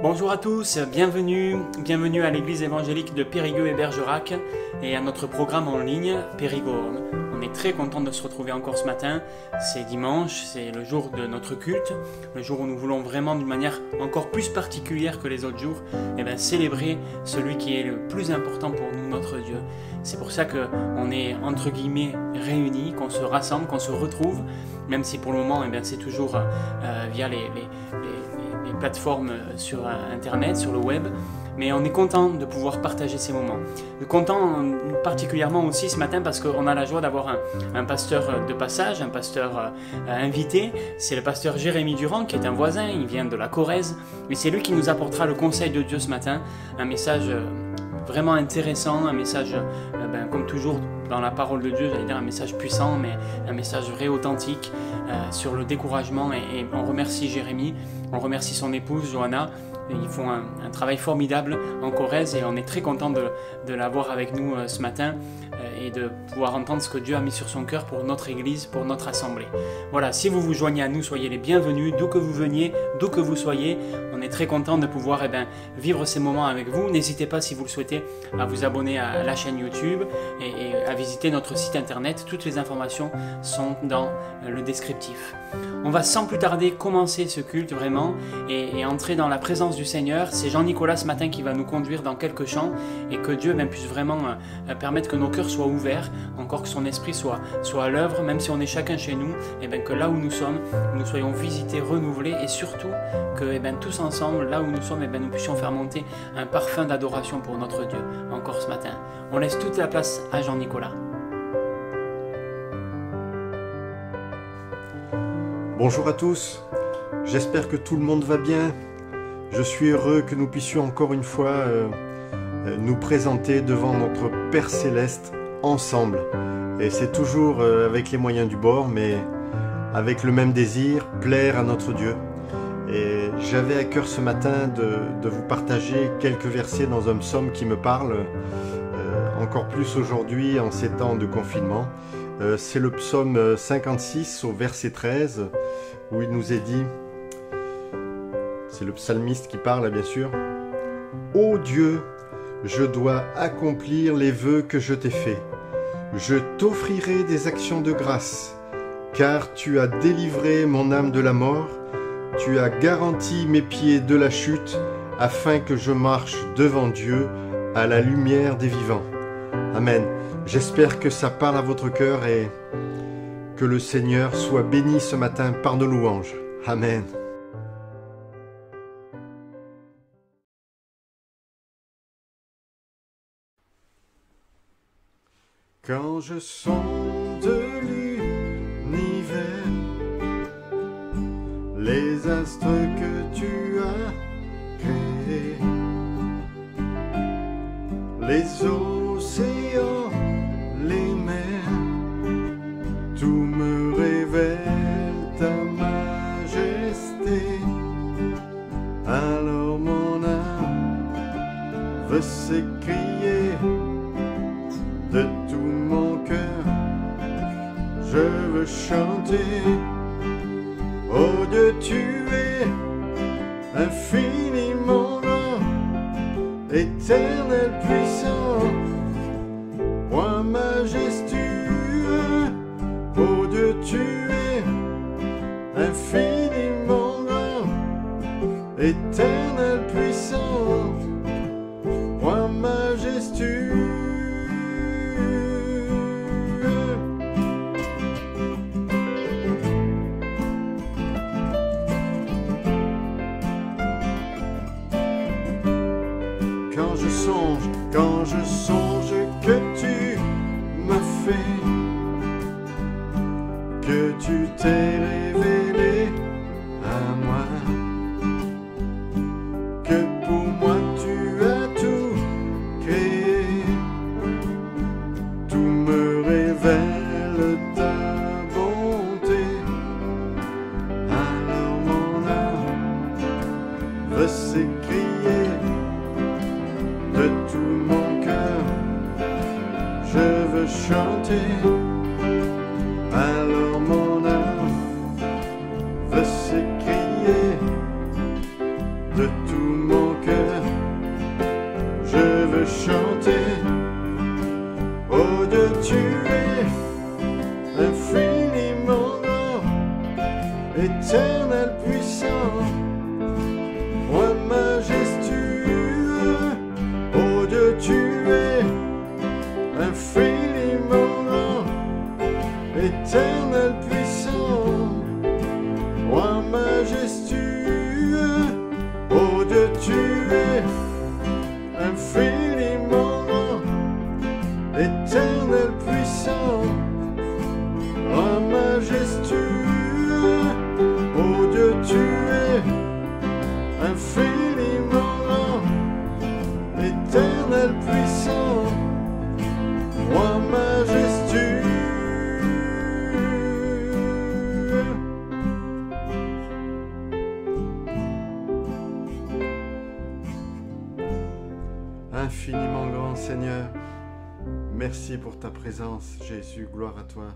Bonjour à tous, bienvenue à l'église évangélique de Périgueux et Bergerac et à notre programme en ligne Périgueux. On est très content de se retrouver encore ce matin. C'est dimanche, c'est le jour de notre culte, le jour où nous voulons vraiment d'une manière encore plus particulière que les autres jours célébrer celui qui est le plus important pour nous, notre Dieu. C'est pour ça qu'on est entre guillemets réunis, qu'on se rassemble, qu'on se retrouve, même si pour le moment c'est toujours via les plateformes sur Internet, sur le web, mais on est content de pouvoir partager ces moments. Content particulièrement aussi ce matin parce qu'on a la joie d'avoir un pasteur de passage, un pasteur invité. C'est le pasteur Jérémy Durand qui est un voisin, il vient de la Corrèze, et c'est lui qui nous apportera le conseil de Dieu ce matin, un message vraiment intéressant, un message comme toujours dans la parole de Dieu, j'allais dire un message puissant, mais un message vrai, authentique sur le découragement, et on remercie Jérémy, on remercie son épouse Johanna. Ils font un travail formidable en Corrèze et on est très content de l'avoir avec nous ce matin et de pouvoir entendre ce que Dieu a mis sur son cœur pour notre église, pour notre assemblée. Voilà, si vous vous joignez à nous, soyez les bienvenus, d'où que vous veniez, d'où que vous soyez. On est très content de pouvoir vivre ces moments avec vous. N'hésitez pas, si vous le souhaitez, à vous abonner à la chaîne YouTube et à visiter notre site internet. Toutes les informations sont dans le descriptif. On va sans plus tarder commencer ce culte vraiment et entrer dans la présence du Seigneur. C'est Jean-Nicolas ce matin qui va nous conduire dans quelques chants et que Dieu puisse vraiment permettre que nos cœurs soient ouverts, encore que son esprit soit à l'œuvre, même si on est chacun chez nous, que là où nous sommes, nous soyons visités, renouvelés et surtout que tous ensemble, là où nous sommes, nous puissions faire monter un parfum d'adoration pour notre Dieu encore ce matin. On laisse toute la place à Jean-Nicolas. Bonjour à tous, j'espère que tout le monde va bien. Je suis heureux que nous puissions encore une fois nous présenter devant notre Père Céleste ensemble. Et c'est toujours avec les moyens du bord, mais avec le même désir, plaire à notre Dieu. Et j'avais à cœur ce matin de vous partager quelques versets dans un psaume qui me parle, encore plus aujourd'hui en ces temps de confinement. C'est le psaume 56 au verset 13 où il nous est dit, c'est le psalmiste qui parle bien sûr, « Ô Dieu, je dois accomplir les vœux que je t'ai faits. Je t'offrirai des actions de grâce, car tu as délivré mon âme de la mort, tu as garanti mes pieds de la chute, afin que je marche devant Dieu à la lumière des vivants. » Amen. J'espère que ça parle à votre cœur et que le Seigneur soit béni ce matin par nos louanges. Amen. Quand je sonde l'univers, les astres que tu as créés, les océans, les mers, tout me révèle ta majesté. Alors mon âme veut s'écrier de tout mon cœur, je veux chanter. Oh Dieu, tu es infiniment grand, éternel puissant, roi majestueux. Oh Dieu, tu es infiniment grand, éternel puissant, roi majestueux. Quand je songe que tu m'as fait, que tu t'es révélé à moi, que pour moi tu as tout créé, tout me révèle ta bonté. Alors mon âme veut s'écrier de tout mon cœur, je veux chanter. Alors mon âme veut s'écrier de tout mon Éternel puissant, roi majestueux, oh Dieu tu es infiniment grand. Éternel puissant, roi majestueux, oh Dieu tu es infiniment grand. Éternel puissant, roi majestueux, oh Dieu tu es infiniment grand. Éternel puissant, roi majestueux. Infiniment grand Seigneur, merci pour ta présence, Jésus, gloire à toi.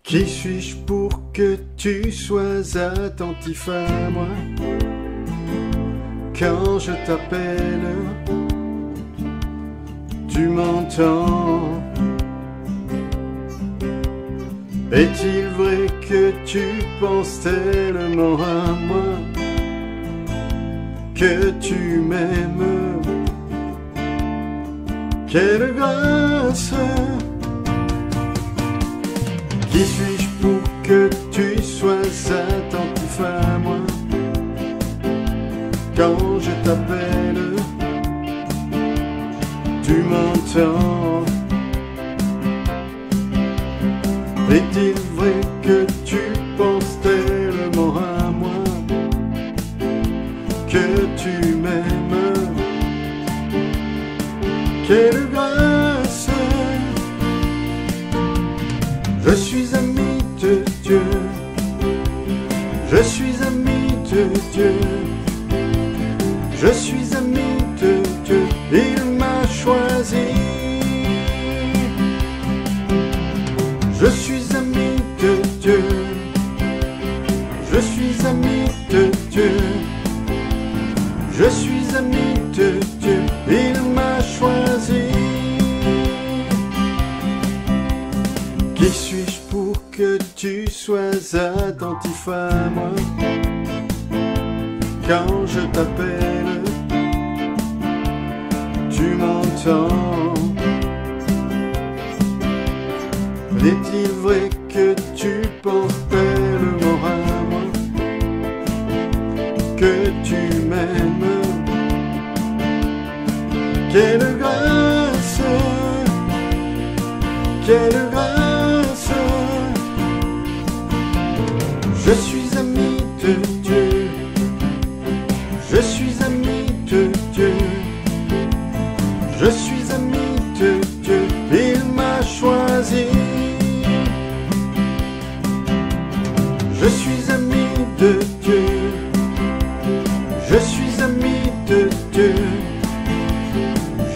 Qui suis-je pour que tu sois attentif à moi? Quand je t'appelle, tu m'entends. Est-il vrai que tu penses tellement à moi, que tu m'aimes? Quelle grâce! Qui suis-je pour que tu sois attentif à moi? Quand je t'appelle, tu m'entends. Est-il vrai que tu penses tellement à moi, que tu m'aimes? Quelle grâce! Je suis ami de Dieu, je suis ami de Dieu, je suis ami de Dieu, il m'a choisi. Je suis ami de Dieu, je suis ami de Dieu, je suis ami de Dieu, il m'a choisi. Qui suis-je pour que tu sois attentif à moi? Quand je t'appelle, tu m'entends. Est-il vrai que tu penses tellement à moi, que tu m'aimes? Quelle grâce! Quelle grâce! Je suis ami de Dieu, je suis ami de Dieu, je suis ami de Dieu, il m'a choisi. Je suis ami de Dieu, je suis ami de Dieu,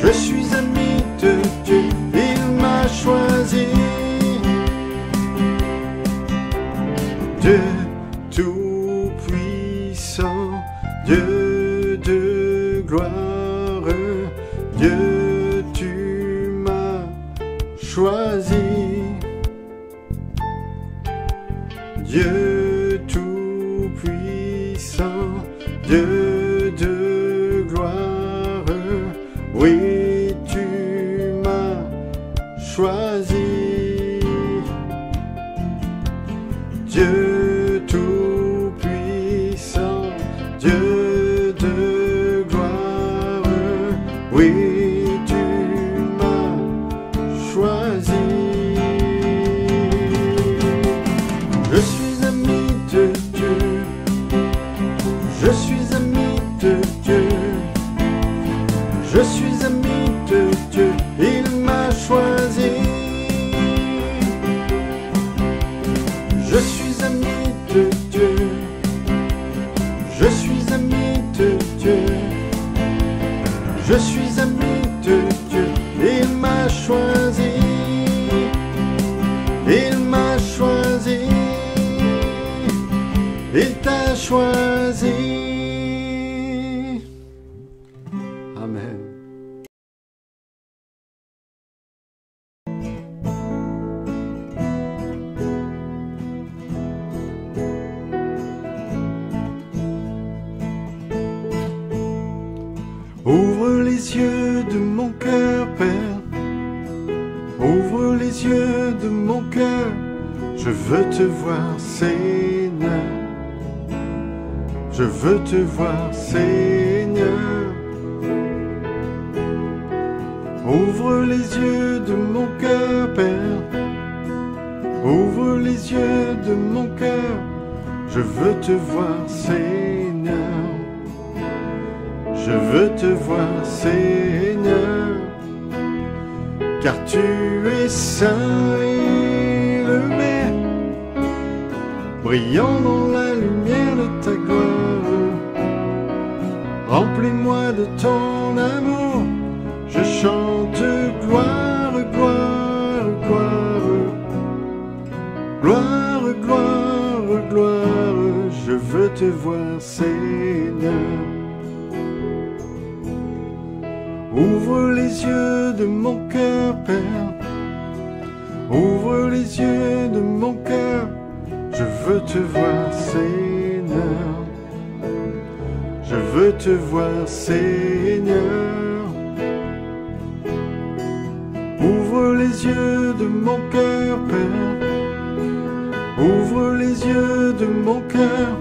je suis ami de Dieu, il m'a choisi. Dieu tout-puissant, Dieu de gloire, Dieu tu m'as choisi. Dieu tout-puissant, Dieu de gloire, oui tu m'as choisi. Dieu tout-puissant, Dieu de gloire, oui tu m'as choisi. Je suis ami de Dieu, je suis ami de Dieu, je suis ami de Dieu, il m'a choisi. Je suis ami de Dieu, je suis ami de Dieu, je suis ami de Dieu, il m'a choisi, il m'a choisi, il t'a choisi. Amen. Je veux te voir, Seigneur. Je veux te voir, Seigneur. Ouvre les yeux de mon cœur, Père. Ouvre les yeux de mon cœur. Je veux te voir, Seigneur. Je veux te voir, Seigneur. Car tu es saint et élevé, brillant dans la lumière de ta gloire. Remplis-moi de ton amour. Je chante gloire, gloire, gloire. Gloire, gloire, gloire. Je veux te voir, Seigneur. Ouvre les yeux de mon cœur, Père. Ouvre les yeux de mon cœur. Je veux te voir, Seigneur. Je veux te voir, Seigneur. Ouvre les yeux de mon cœur, Père. Ouvre les yeux de mon cœur.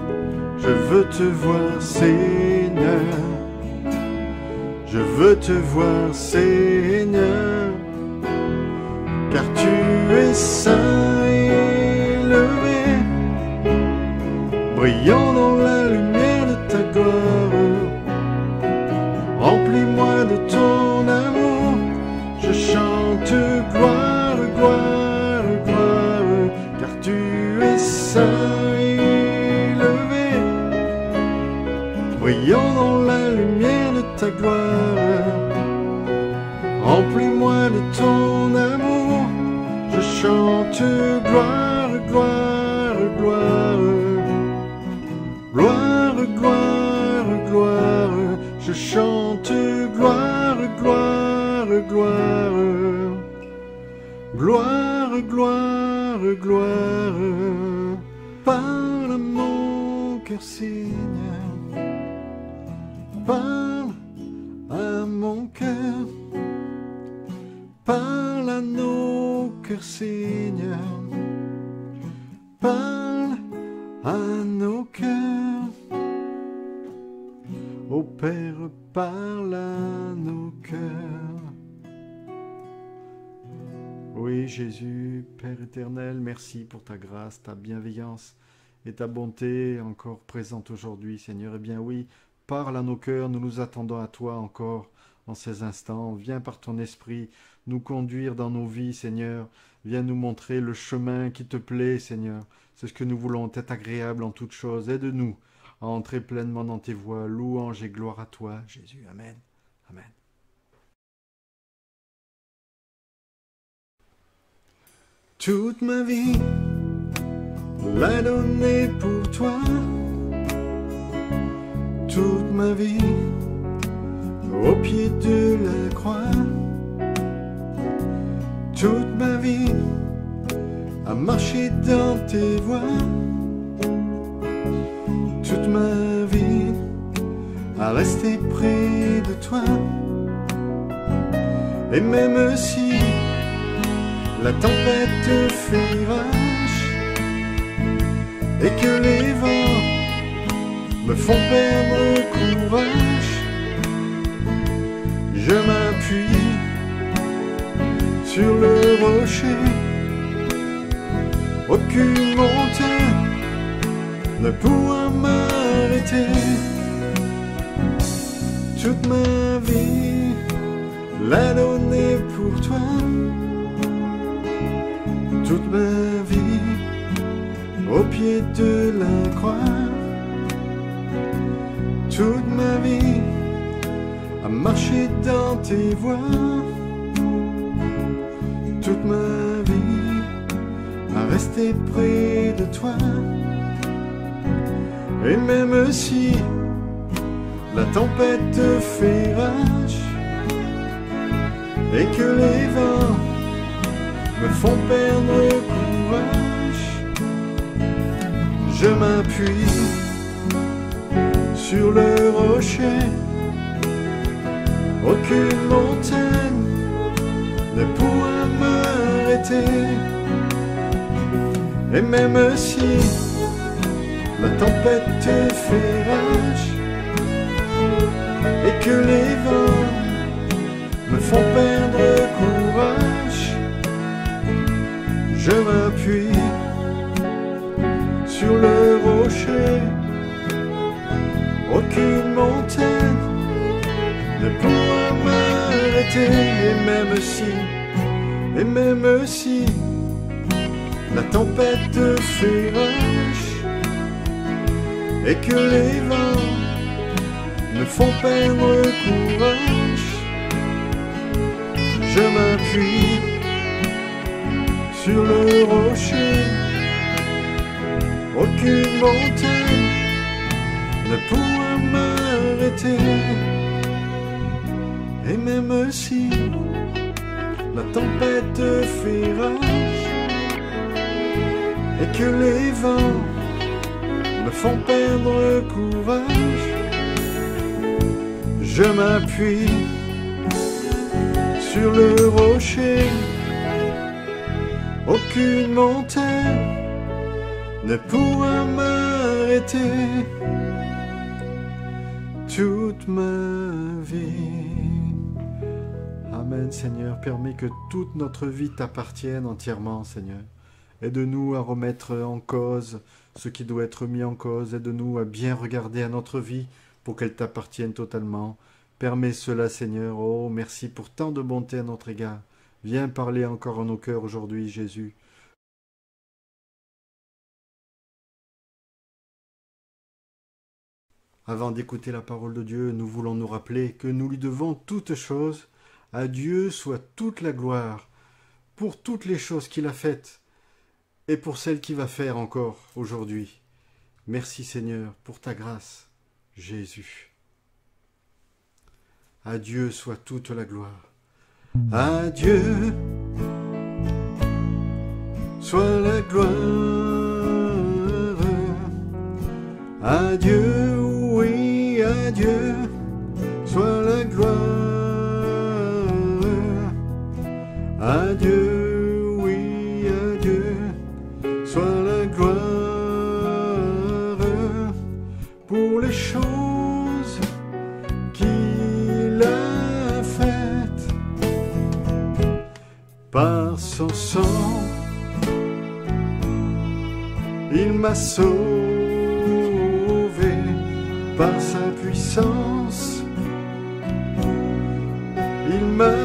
Je veux te voir, Seigneur. Je veux te voir, Seigneur. Car tu es saint et élevé, brillant dans la lumière de ta gloire. Remplis-moi de ton amour. Je chante gloire, gloire, gloire. Car tu es saint et élevé, brillant dans la lumière de ta gloire. Remplis-moi de ton amour. Je chante gloire, gloire, gloire. Gloire, gloire, gloire. Je chante gloire, gloire, gloire. Gloire, gloire, gloire. Parle à mon cœur, Seigneur. Parle à mon cœur. Parle à nos cœurs, Seigneur. Parle à nos cœurs. Ô Père, parle à nos cœurs. Oui, Jésus, Père éternel, merci pour ta grâce, ta bienveillance et ta bonté encore présente aujourd'hui, Seigneur. Eh bien oui, parle à nos cœurs, nous nous attendons à toi encore en ces instants. Viens par ton esprit nous conduire dans nos vies, Seigneur. Viens nous montrer le chemin qui te plaît, Seigneur. C'est ce que nous voulons, être agréable en toutes choses. Aide-nous à entrer pleinement dans tes voies. Louange et gloire à toi, Jésus. Amen. Amen. Toute ma vie, l'a donnée pour toi. Toute ma vie, au pied de la croix. Toute ma vie, à marcher dans tes voies. Toute ma vie, à rester près de toi. Et même si la tempête fait rage et que les vents me font perdre courage, je m'appuie sur le rocher. Aucune montagne ne pourra m'arrêter. Toute ma vie, l'a donnée pour toi. Toute ma vie, au pied de la croix. Toute ma vie, à marcher dans tes voies. Toute ma vie, à rester près de toi. Et même si la tempête fait rage et que les vents me font perdre courage, je m'appuie sur le rocher. Aucune montagne ne pourra m'arrêter. Et même si la tempête fait rage et que les vents me font perdre courage, je m'appuie sur le rocher. Aucune montagne ne pourra m'arrêter. Et même si la tempête fait rage et que les vents me font perdre courage, je m'appuie sur le rocher. Aucune montagne ne pourra m'arrêter. Et même si la tempête fait rage et que les vents me font perdre courage, je m'appuie sur le rocher. Aucune montagne ne pourra m'arrêter toute ma vie. Amen, Seigneur. Permets que toute notre vie t'appartienne entièrement, Seigneur. Aide-nous à remettre en cause ce qui doit être mis en cause. Aide-nous à bien regarder à notre vie pour qu'elle t'appartienne totalement. Permets cela, Seigneur. Oh, merci pour tant de bonté à notre égard. Viens parler encore à nos cœurs aujourd'hui, Jésus. Avant d'écouter la parole de Dieu, nous voulons nous rappeler que nous lui devons toutes choses. À Dieu soit toute la gloire pour toutes les choses qu'il a faites et pour celles qu'il va faire encore aujourd'hui. Merci Seigneur pour ta grâce, Jésus. À Dieu soit toute la gloire. À Dieu soit la gloire. À Dieu, oui, à Dieu soit la gloire. À Dieu, oui, à Dieu soit la gloire pour les choses qu'il a faites. Par son sang, il m'a sauvé. Par sa puissance, il m'a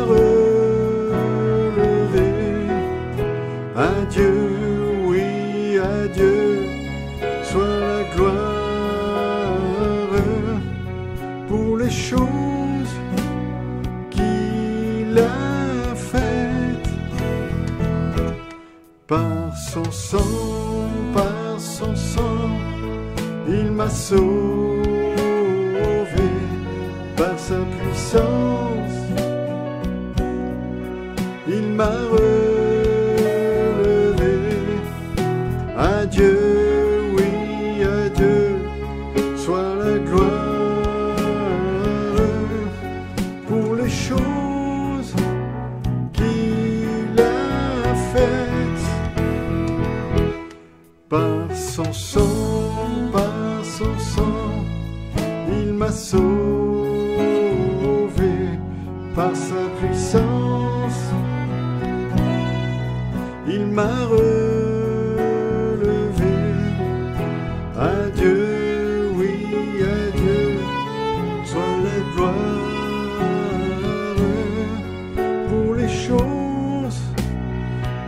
Dieu, oui, à Dieu soit la gloire pour les choses qu'il a faites. Par son sang, il m'a sauvé. Par sa puissance, il m'a à Dieu, oui, à Dieu soit la gloire pour les choses qu'il a faites. Par son sang, il m'a sauvé. Par sa puissance, il m'a à Dieu, oui, à Dieu soit la gloire pour les choses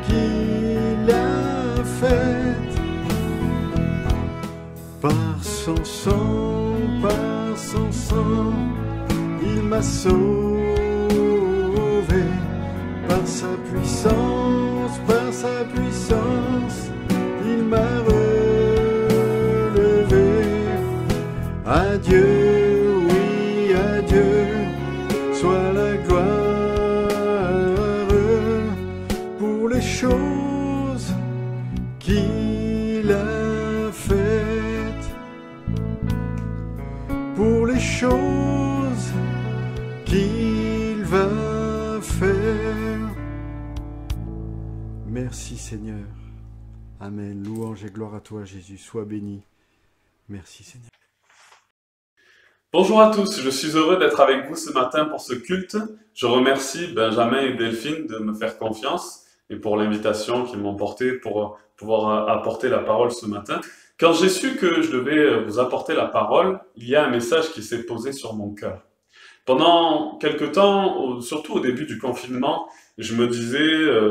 qu'il a faites. Par son sang, il m'a sauvé. Par sa puissance, il m'a à Dieu, oui, à Dieu soit la gloire pour les choses qu'il a faites. Pour les choses qu'il va faire. Merci Seigneur. Amen. Louange et gloire à toi, Jésus. Sois béni. Merci, Seigneur. Bonjour à tous, je suis heureux d'être avec vous ce matin pour ce culte. Je remercie Benjamin et Delphine de me faire confiance et pour l'invitation qu'ils m'ont portée pour pouvoir apporter la parole ce matin. Quand j'ai su que je devais vous apporter la parole, il y a un message qui s'est posé sur mon cœur. Pendant quelque temps, surtout au début du confinement, je me disais,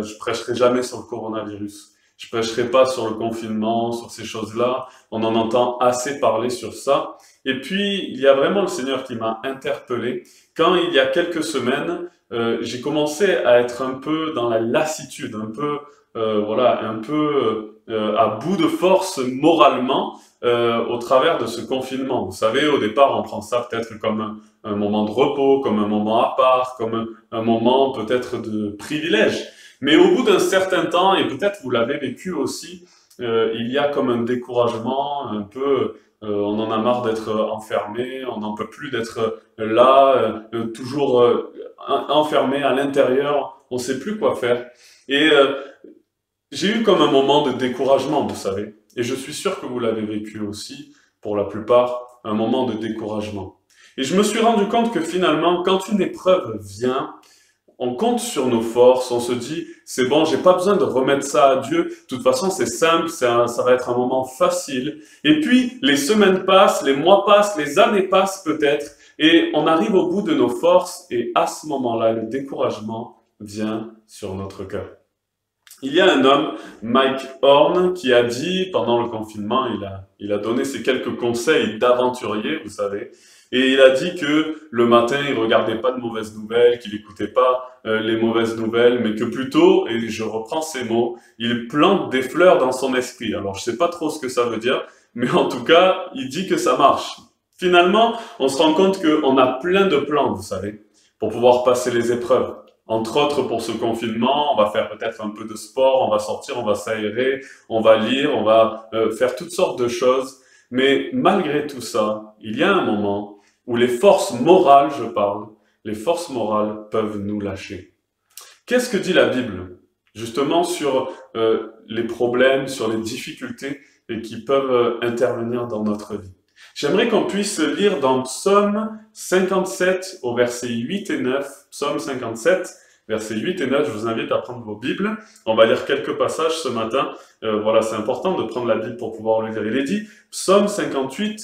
je prêcherai jamais sur le coronavirus. Je prêcherai pas sur le confinement, sur ces choses-là. On en entend assez parler sur ça. Et puis, il y a vraiment le Seigneur qui m'a interpellé. Quand il y a quelques semaines, j'ai commencé à être un peu dans la lassitude, un peu, à bout de force moralement au travers de ce confinement. Vous savez, au départ, on prend ça peut-être comme un moment de repos, comme un moment à part, comme un moment peut-être de privilège. Mais au bout d'un certain temps, et peut-être vous l'avez vécu aussi, il y a comme un découragement, un peu, on en a marre d'être enfermé, on n'en peut plus d'être là, toujours enfermé à l'intérieur, on ne sait plus quoi faire. Et j'ai eu comme un moment de découragement, vous savez, et je suis sûr que vous l'avez vécu aussi, pour la plupart, un moment de découragement. Et je me suis rendu compte que finalement, quand une épreuve vient, on compte sur nos forces, on se dit, c'est bon, j'ai pas besoin de remettre ça à Dieu, de toute façon c'est simple, ça va être un moment facile. Et puis, les semaines passent, les mois passent, les années passent peut-être, et on arrive au bout de nos forces, et à ce moment-là, le découragement vient sur notre cœur. Il y a un homme, Mike Horn, qui a dit, pendant le confinement, il a donné ses quelques conseils d'aventurier, vous savez, et il a dit que le matin, il regardait pas de mauvaises nouvelles, qu'il écoutait pas les mauvaises nouvelles, mais que plutôt, et je reprends ces mots, il plante des fleurs dans son esprit. Alors, je sais pas trop ce que ça veut dire, mais en tout cas, il dit que ça marche. Finalement, on se rend compte qu'on a plein de plans, vous savez, pour pouvoir passer les épreuves. Entre autres, pour ce confinement, on va faire peut-être un peu de sport, on va sortir, on va s'aérer, on va lire, on va faire toutes sortes de choses. Mais malgré tout ça, il y a un moment où les forces morales, je parle, les forces morales peuvent nous lâcher. Qu'est-ce que dit la Bible, justement, sur les problèmes, sur les difficultés et qui peuvent intervenir dans notre vie? J'aimerais qu'on puisse lire dans Psaume 57 au verset 8 et 9, Psaume 57, versets 8 et 9, je vous invite à prendre vos Bibles. On va lire quelques passages ce matin. Voilà, c'est important de prendre la Bible pour pouvoir le lire. Il est dit, Psaume 57,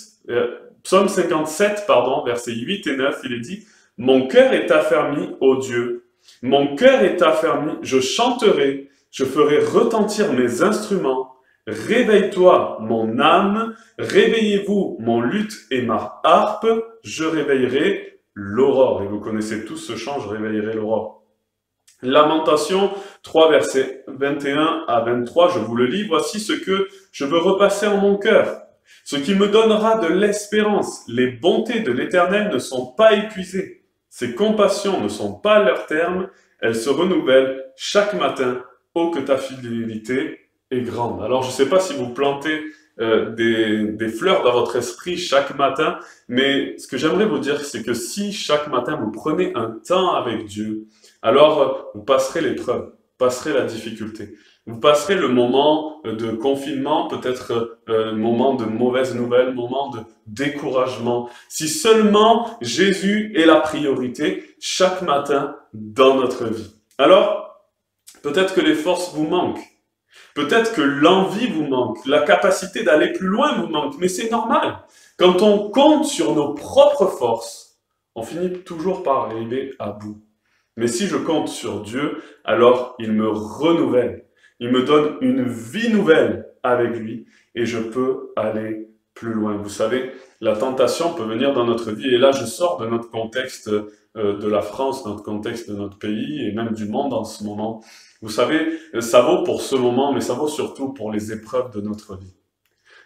versets 8 et 9, il est dit, « Mon cœur est affermi, ô Dieu, mon cœur est affermi, je chanterai, je ferai retentir mes instruments. Réveille-toi, mon âme, réveillez-vous, mon luth et ma harpe, je réveillerai l'aurore. » Et vous connaissez tous ce chant, je réveillerai l'aurore. Lamentation 3, versets 21 à 23, je vous le lis. Voici ce que je veux repasser en mon cœur, ce qui me donnera de l'espérance. Les bontés de l'Éternel ne sont pas épuisées. Ses compassions ne sont pas à leur terme. Elles se renouvellent chaque matin. Oh, que ta fidélité est grande. Alors, je ne sais pas si vous plantez des fleurs dans votre esprit chaque matin, mais ce que j'aimerais vous dire, c'est que si chaque matin vous prenez un temps avec Dieu, alors vous passerez l'épreuve, passerez la difficulté. Vous passerez le moment de confinement, peut-être moment de mauvaises nouvelles, moment de découragement. Si seulement Jésus est la priorité chaque matin dans notre vie. Alors, peut-être que les forces vous manquent. Peut-être que l'envie vous manque, la capacité d'aller plus loin vous manque, mais c'est normal. Quand on compte sur nos propres forces, on finit toujours par arriver à bout. Mais si je compte sur Dieu, alors il me renouvelle. Il me donne une vie nouvelle avec lui et je peux aller plus loin. Vous savez, la tentation peut venir dans notre vie et là je sors de notre contexte de la France, notre contexte de notre pays et même du monde en ce moment. Vous savez, ça vaut pour ce moment, mais ça vaut surtout pour les épreuves de notre vie.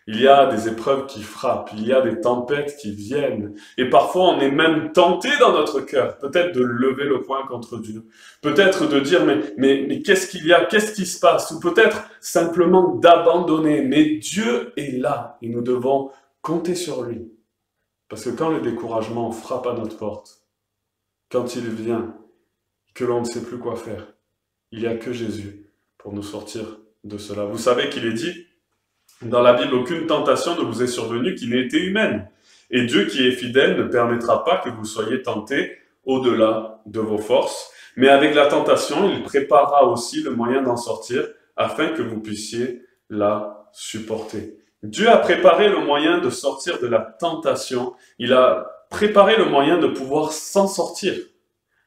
Il y a des épreuves qui frappent, il y a des tempêtes qui viennent, et parfois on est même tenté dans notre cœur, peut-être de lever le poing contre Dieu, peut-être de dire mais qu'est-ce qu'il y a, qu'est-ce qui se passe, ou peut-être simplement d'abandonner, mais Dieu est là, et nous devons compter sur lui. Parce que quand le découragement frappe à notre porte, quand il vient, que l'on ne sait plus quoi faire, il n'y a que Jésus pour nous sortir de cela. Vous savez qu'il est dit dans la Bible, aucune tentation ne vous est survenue qui n'ait été humaine. Et Dieu qui est fidèle ne permettra pas que vous soyez tentés au-delà de vos forces. Mais avec la tentation, il préparera aussi le moyen d'en sortir afin que vous puissiez la supporter. Dieu a préparé le moyen de sortir de la tentation. Il a préparé le moyen de pouvoir s'en sortir.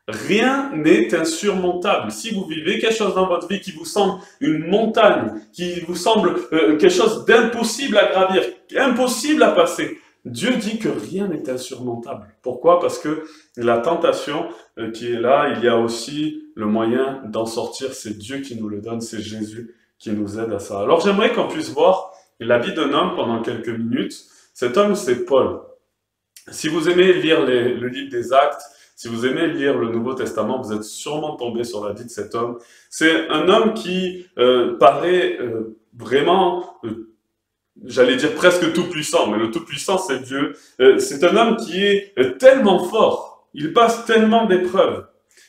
Rien n'est insurmontable. Si vous vivez quelque chose dans votre vie qui vous semble une montagne, qui vous semble quelque chose d'impossible à gravir, impossible à passer, Dieu dit que rien n'est insurmontable. Pourquoi? Parce que la tentation qui est là, il y a aussi le moyen d'en sortir. C'est Dieu qui nous le donne, c'est Jésus qui nous aide à ça. Alors j'aimerais qu'on puisse voir la vie d'un homme pendant quelques minutes. Cet homme, c'est Paul. Si vous aimez lire le livre des Actes, si vous aimez lire le Nouveau Testament, vous êtes sûrement tombé sur la vie de cet homme. C'est un homme qui paraît vraiment, j'allais dire presque tout-puissant, mais le tout-puissant, c'est Dieu. C'est un homme qui est tellement fort, il passe tellement d'épreuves.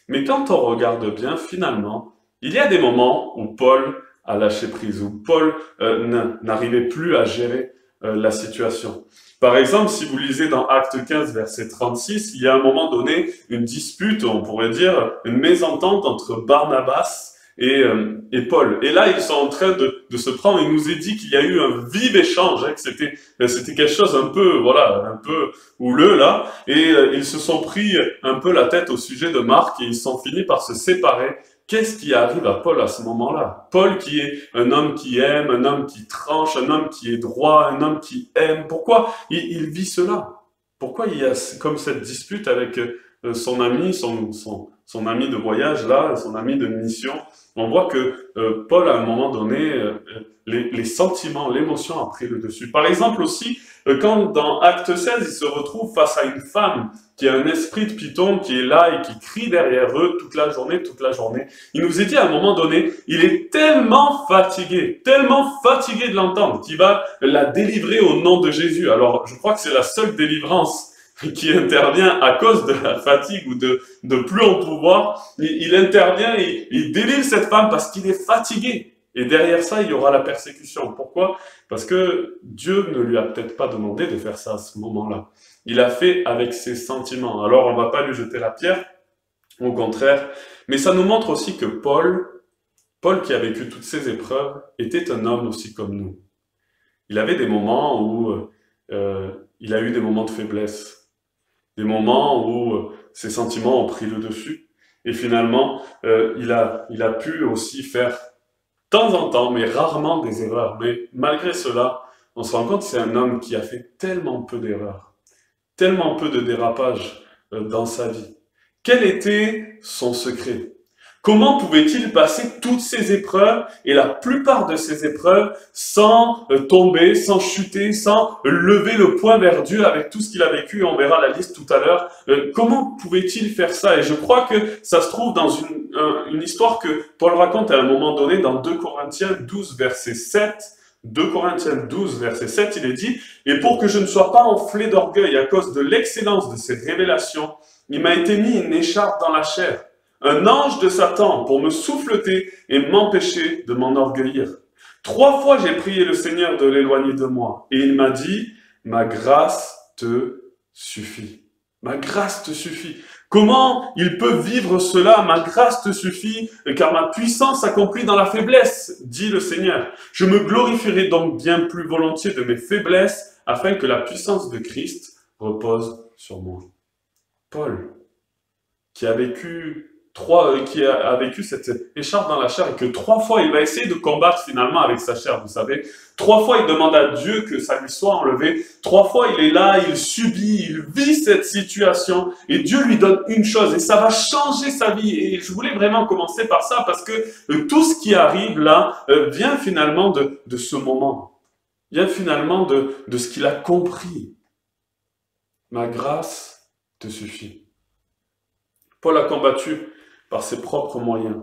Mais quand on regarde bien, finalement, il y a des moments où Paul a lâché prise, où Paul n'arrivait plus à gérer la situation. Par exemple, si vous lisez dans Acte 15, verset 36, il y a à un moment donné une dispute, on pourrait dire une mésentente entre Barnabas et Paul. Et là, ils sont en train de se prendre. Il nous est dit qu'il y a eu un vif échange, hein, que c'était quelque chose un peu, voilà, un peu houleux là. Et ils se sont pris un peu la tête au sujet de Marc et ils sont finis par se séparer. Qu'est-ce qui arrive à Paul à ce moment-là? Paul qui est un homme qui aime, un homme qui tranche, un homme qui est droit, un homme qui aime. Pourquoi il vit cela? Pourquoi il y a comme cette dispute avec son ami, son ami de voyage là, son ami de mission? On voit que Paul, à un moment donné, les sentiments, l'émotion a pris le dessus. Par exemple aussi, quand dans Acte 16, il se retrouve face à une femme qui a un esprit de python, qui est là et qui crie derrière eux toute la journée. Il nous est dit à un moment donné, il est tellement fatigué de l'entendre, qu'il va la délivrer au nom de Jésus. Alors, je crois que c'est la seule délivrance qui intervient à cause de la fatigue ou de plus en pouvoir. Il intervient et il délivre cette femme parce qu'il est fatigué. Et derrière ça, il y aura la persécution. Pourquoi? Parce que Dieu ne lui a peut-être pas demandé de faire ça à ce moment-là. Il a fait avec ses sentiments. Alors, on ne va pas lui jeter la pierre, au contraire. Mais ça nous montre aussi que Paul qui a vécu toutes ces épreuves, était un homme aussi comme nous. Il avait des moments où il a eu des moments de faiblesse, des moments où ses sentiments ont pris le dessus. Et finalement, il a pu aussi faire de temps en temps, mais rarement des erreurs. Mais malgré cela, on se rend compte que c'est un homme qui a fait tellement peu d'erreurs, tellement peu de dérapages dans sa vie. Quel était son secret? Comment pouvait-il passer toutes ces épreuves, et la plupart de ces épreuves, sans tomber, sans chuter, sans lever le poing vers Dieu avec tout ce qu'il a vécu, on verra la liste tout à l'heure. Comment pouvait-il faire ça? Et je crois que ça se trouve dans une histoire que Paul raconte à un moment donné dans 2 Corinthiens 12, verset 7. 2 Corinthiens 12, verset 7, il est dit « Et pour que je ne sois pas enflé d'orgueil à cause de l'excellence de ces révélations, il m'a été mis une écharpe dans la chair, un ange de Satan pour me souffleter et m'empêcher de m'enorgueillir. 3 fois j'ai prié le Seigneur de l'éloigner de moi, et il m'a dit « Ma grâce te suffit. » Ma grâce te suffit. Comment il peut vivre cela? Ma grâce te suffit, car ma puissance s'accomplit dans la faiblesse, dit le Seigneur. Je me glorifierai donc bien plus volontiers de mes faiblesses, afin que la puissance de Christ repose sur moi. Paul, qui a vécu cette écharpe dans la chair et que 3 fois il va essayer de combattre finalement avec sa chair, vous savez. 3 fois il demande à Dieu que ça lui soit enlevé. 3 fois il est là, il subit, il vit cette situation et Dieu lui donne une chose et ça va changer sa vie. Et je voulais vraiment commencer par ça parce que tout ce qui arrive là vient finalement de ce moment. Vient finalement de ce qu'il a compris. Ma grâce te suffit. Paul a combattu par ses propres moyens.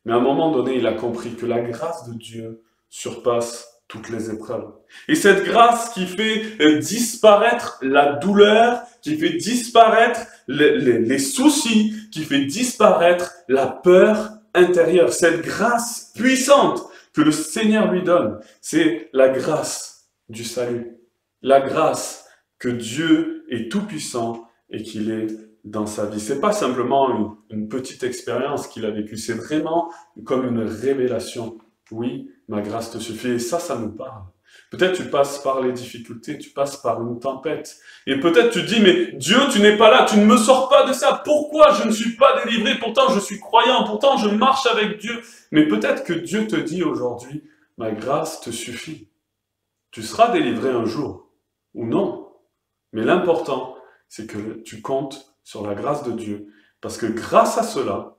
Mais à un moment donné, il a compris que la grâce de Dieu surpasse toutes les épreuves. Et cette grâce qui fait disparaître la douleur, qui fait disparaître les soucis, qui fait disparaître la peur intérieure. Cette grâce puissante que le Seigneur lui donne. C'est la grâce du salut. La grâce que Dieu est tout-puissant et qu'il est dans sa vie. C'est pas simplement une petite expérience qu'il a vécue, c'est vraiment comme une révélation. Oui, ma grâce te suffit. Et ça nous parle. Peut-être tu passes par les difficultés, tu passes par une tempête. Et peut-être tu dis, mais Dieu, tu n'es pas là, tu ne me sors pas de ça. Pourquoi je ne suis pas délivré? Pourtant, je suis croyant, pourtant, je marche avec Dieu. Mais peut-être que Dieu te dit aujourd'hui, ma grâce te suffit. Tu seras délivré un jour, ou non. Mais l'important, c'est que tu comptes sur la grâce de Dieu. Parce que grâce à cela,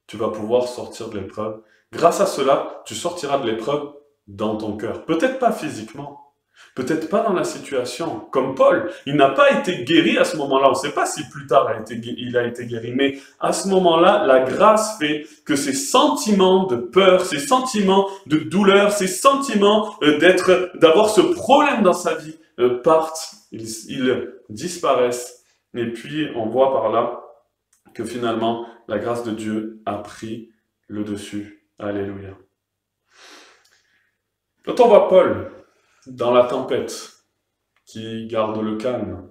tu vas pouvoir sortir de l'épreuve. Grâce à cela, tu sortiras de l'épreuve dans ton cœur. Peut-être pas physiquement, peut-être pas dans la situation. Comme Paul, il n'a pas été guéri à ce moment-là. On ne sait pas si plus tard il a été guéri. Mais à ce moment-là, la grâce fait que ces sentiments de peur, ces sentiments de douleur, ces sentiments d'avoir ce problème dans sa vie partent, ils disparaissent. Et puis, on voit par là que finalement, la grâce de Dieu a pris le dessus. Alléluia. Quand on voit Paul dans la tempête, qui garde le calme,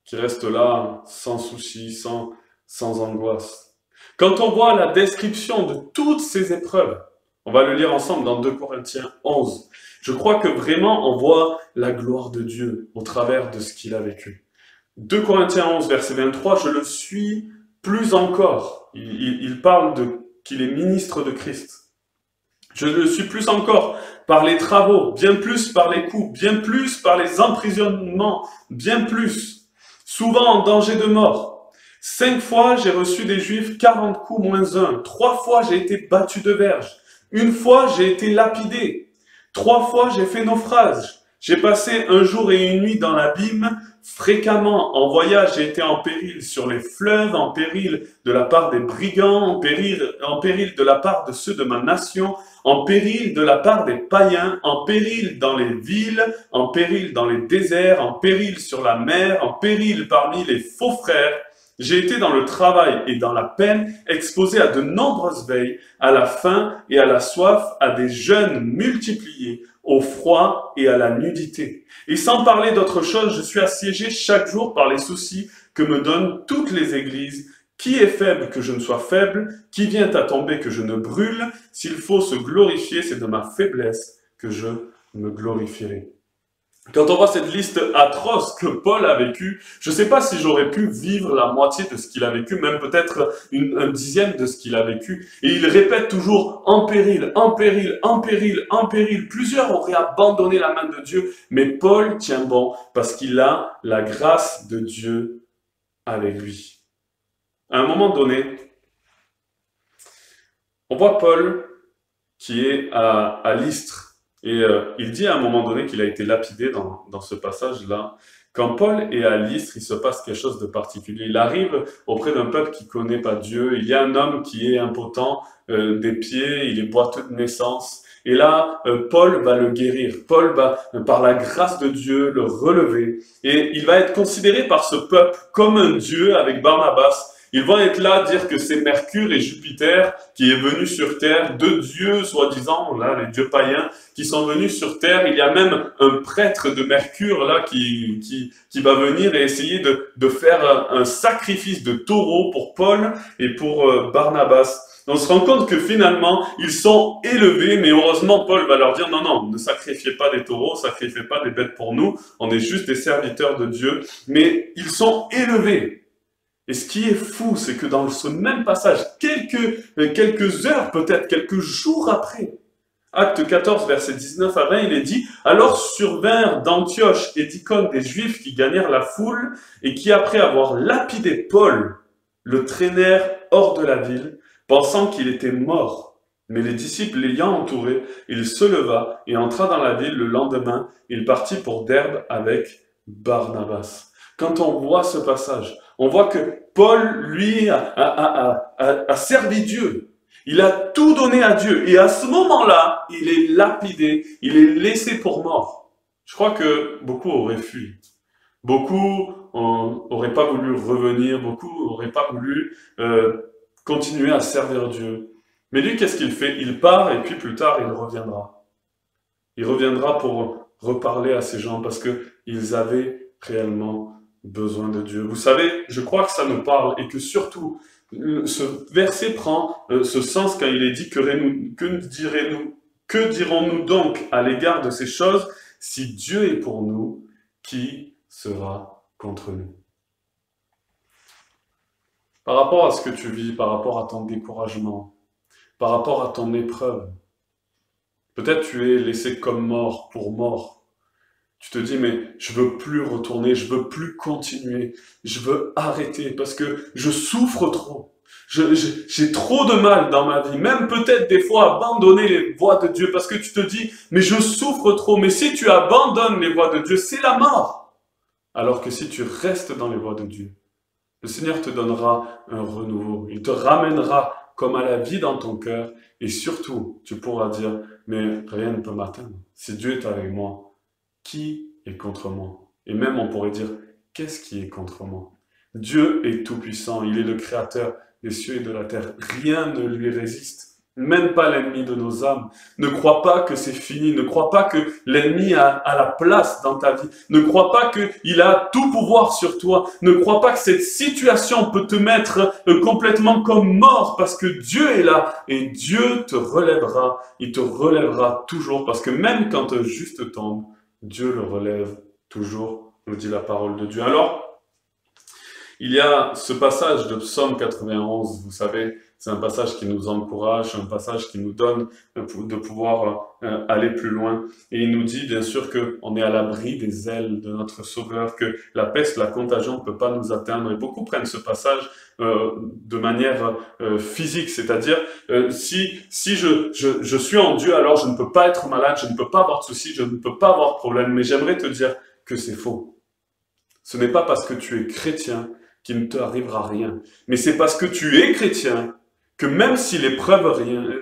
qui reste là sans souci, sans angoisse. Quand on voit la description de toutes ces épreuves, on va le lire ensemble dans 2 Corinthiens 11, je crois que vraiment on voit la gloire de Dieu au travers de ce qu'il a vécu. 2 Corinthiens 11, verset 23, je le suis plus encore. Il parle qu'il est ministre de Christ. Je le suis plus encore par les travaux, bien plus par les coups, bien plus par les emprisonnements, bien plus. Souvent en danger de mort. 5 fois, j'ai reçu des Juifs 40 coups moins 1. 3 fois, j'ai été battu de verge. 1 fois, j'ai été lapidé. 3 fois, j'ai fait naufrage. J'ai passé 1 jour et 1 nuit dans l'abîme. Fréquemment, en voyage, j'ai été en péril sur les fleuves, en péril de la part des brigands, en péril de la part de ceux de ma nation, en péril de la part des païens, en péril dans les villes, en péril dans les déserts, en péril sur la mer, en péril parmi les faux frères. J'ai été dans le travail et dans la peine, exposé à de nombreuses veilles, à la faim et à la soif, à des jeûnes multipliés, au froid et à la nudité. Et sans parler d'autre chose, je suis assiégé chaque jour par les soucis que me donnent toutes les églises. Qui est faible que je ne sois faible? Qui vient à tomber que je ne brûle? S'il faut se glorifier, c'est de ma faiblesse que je me glorifierai. Quand on voit cette liste atroce que Paul a vécue, je ne sais pas si j'aurais pu vivre la moitié de ce qu'il a vécu, même peut-être un dixième de ce qu'il a vécu. Et il répète toujours en péril, en péril, en péril, en péril. Plusieurs auraient abandonné la main de Dieu, mais Paul tient bon parce qu'il a la grâce de Dieu avec lui. À un moment donné, on voit Paul qui est à Lystre. Et il dit à un moment donné qu'il a été lapidé dans ce passage-là. Quand Paul est à Lystre, il se passe quelque chose de particulier. Il arrive auprès d'un peuple qui ne connaît pas Dieu. Il y a un homme qui est impotent des pieds, il est boiteux de naissance. Et là, Paul va le guérir. Paul va, par la grâce de Dieu, le relever. Et il va être considéré par ce peuple comme un Dieu avec Barnabas. Ils vont être là à dire que c'est Mercure et Jupiter qui est venu sur Terre, 2 dieux, soi-disant, là, les dieux païens, qui sont venus sur Terre. Il y a même un prêtre de Mercure, là, qui va venir et essayer de faire un sacrifice de taureau pour Paul et pour Barnabas. On se rend compte que finalement, ils sont élevés, mais heureusement, Paul va leur dire, non, ne sacrifiez pas des taureaux, sacrifiez pas des bêtes pour nous, on est juste des serviteurs de Dieu, mais ils sont élevés. Et ce qui est fou, c'est que dans ce même passage, quelques heures, peut-être quelques jours après, Acte 14, verset 19 à 20, il est dit « Alors survinrent d'Antioche et d'Icône des Juifs qui gagnèrent la foule et qui, après avoir lapidé Paul, le traînèrent hors de la ville, pensant qu'il était mort. Mais les disciples l'ayant entouré, il se leva et entra dans la ville le lendemain. Il partit pour Derbe avec Barnabas. » Quand on voit ce passage, on voit que Paul, lui, a servi Dieu. Il a tout donné à Dieu. Et à ce moment-là, il est lapidé, il est laissé pour mort. Je crois que beaucoup auraient fui. Beaucoup n'auraient pas voulu revenir, beaucoup n'auraient pas voulu continuer à servir Dieu. Mais lui, qu'est-ce qu'il fait? Il part et puis plus tard, il reviendra. Il reviendra pour reparler à ces gens parce qu'ils avaient réellement besoin de Dieu. Vous savez, je crois que ça nous parle et que surtout, ce verset prend ce sens quand il est dit que dirons-nous donc à l'égard de ces choses? Si Dieu est pour nous, qui sera contre nous? Par rapport à ce que tu vis, par rapport à ton découragement, par rapport à ton épreuve, peut-être tu es laissé comme mort pour mort. Tu te dis, mais je veux plus retourner, je veux plus continuer, je veux arrêter parce que je souffre trop. J'ai trop de mal dans ma vie, même peut-être des fois abandonner les voies de Dieu parce que tu te dis, mais je souffre trop. Mais si tu abandonnes les voies de Dieu, c'est la mort. Alors que si tu restes dans les voies de Dieu, le Seigneur te donnera un renouveau. Il te ramènera comme à la vie dans ton cœur. Et surtout, tu pourras dire, mais rien ne peut m'atteindre. Si Dieu est avec moi, qui est contre moi? Et même on pourrait dire, qu'est-ce qui est contre moi? Dieu est tout-puissant, il est le créateur des cieux et de la terre. Rien ne lui résiste, même pas l'ennemi de nos âmes. Ne crois pas que c'est fini, ne crois pas que l'ennemi a la place dans ta vie, ne crois pas qu'il a tout pouvoir sur toi, ne crois pas que cette situation peut te mettre complètement comme mort parce que Dieu est là et Dieu te relèvera, il te relèvera toujours parce que même quand un juste tombe, Dieu le relève toujours, nous dit la parole de Dieu. Alors, il y a ce passage de Psaume 91, vous savez, c'est un passage qui nous encourage, un passage qui nous donne de pouvoir aller plus loin. Et il nous dit bien sûr qu'on est à l'abri des ailes de notre Sauveur, que la peste, la contagion ne peut pas nous atteindre. Et beaucoup prennent ce passage de manière physique, c'est-à-dire si je suis en Dieu, alors je ne peux pas être malade, je ne peux pas avoir de soucis, je ne peux pas avoir de problème. Mais j'aimerais te dire que c'est faux. Ce n'est pas parce que tu es chrétien qu'il ne t'arrivera rien. Mais c'est parce que tu es chrétien que même si l'épreuve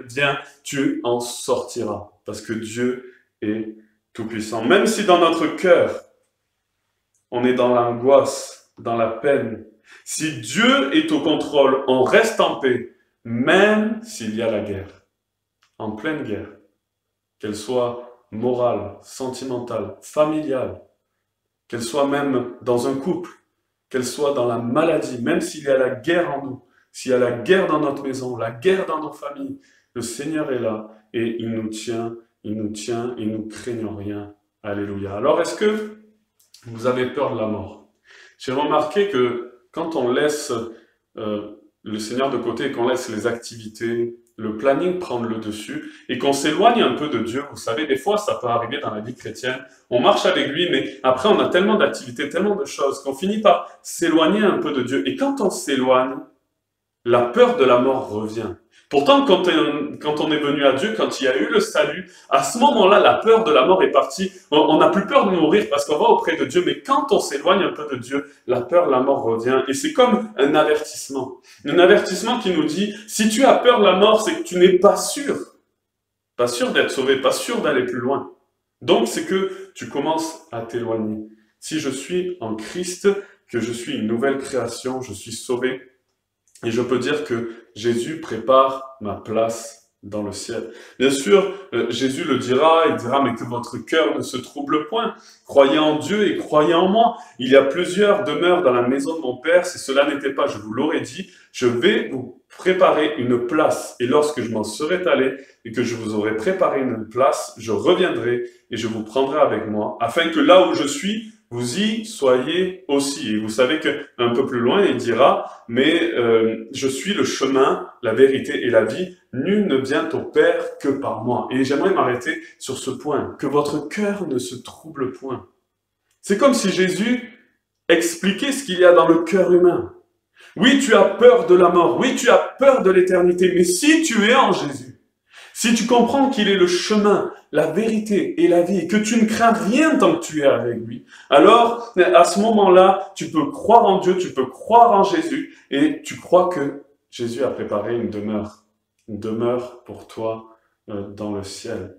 vient, tu en sortiras. Parce que Dieu est tout-puissant. Même si dans notre cœur, on est dans l'angoisse, dans la peine, si Dieu est au contrôle, on reste en paix, même s'il y a la guerre. En pleine guerre. Qu'elle soit morale, sentimentale, familiale, qu'elle soit même dans un couple, qu'elle soit dans la maladie, même s'il y a la guerre en nous, s'il y a la guerre dans notre maison, la guerre dans nos familles, le Seigneur est là et il nous tient et nous craignons rien. Alléluia. Alors, est-ce que vous avez peur de la mort? J'ai remarqué que quand on laisse le Seigneur de côté, qu'on laisse les activités, le planning prendre le dessus et qu'on s'éloigne un peu de Dieu. Vous savez, des fois, ça peut arriver dans la vie chrétienne. On marche avec lui, mais après, on a tellement d'activités, tellement de choses qu'on finit par s'éloigner un peu de Dieu. Et quand on s'éloigne, la peur de la mort revient. Pourtant, quand on est venu à Dieu, quand il y a eu le salut, à ce moment-là, la peur de la mort est partie. On n'a plus peur de mourir parce qu'on va auprès de Dieu, mais quand on s'éloigne un peu de Dieu, la peur de la mort revient. Et c'est comme un avertissement. Un avertissement qui nous dit, si tu as peur de la mort, c'est que tu n'es pas sûr. Pas sûr d'être sauvé, pas sûr d'aller plus loin. Donc, c'est que tu commences à t'éloigner. Si je suis en Christ, que je suis une nouvelle création, je suis sauvé, et je peux dire que Jésus prépare ma place dans le ciel. Bien sûr, Jésus le dira, il dira, mais que votre cœur ne se trouble point. Croyez en Dieu et croyez en moi. Il y a plusieurs demeures dans la maison de mon Père. Si cela n'était pas, je vous l'aurais dit, je vais vous préparer une place. Et lorsque je m'en serai allé et que je vous aurai préparé une place, je reviendrai et je vous prendrai avec moi, afin que là où je suis, vous y soyez aussi. Et vous savez qu'un peu plus loin, il dira, mais je suis le chemin, la vérité et la vie. Nul ne vient au Père que par moi. Et j'aimerais m'arrêter sur ce point, que votre cœur ne se trouble point. C'est comme si Jésus expliquait ce qu'il y a dans le cœur humain. Oui, tu as peur de la mort. Oui, tu as peur de l'éternité. Mais si tu es en Jésus, si tu comprends qu'il est le chemin, la vérité et la vie, et que tu ne crains rien tant que tu es avec lui, alors à ce moment-là, tu peux croire en Dieu, tu peux croire en Jésus, et tu crois que Jésus a préparé une demeure pour toi dans le ciel.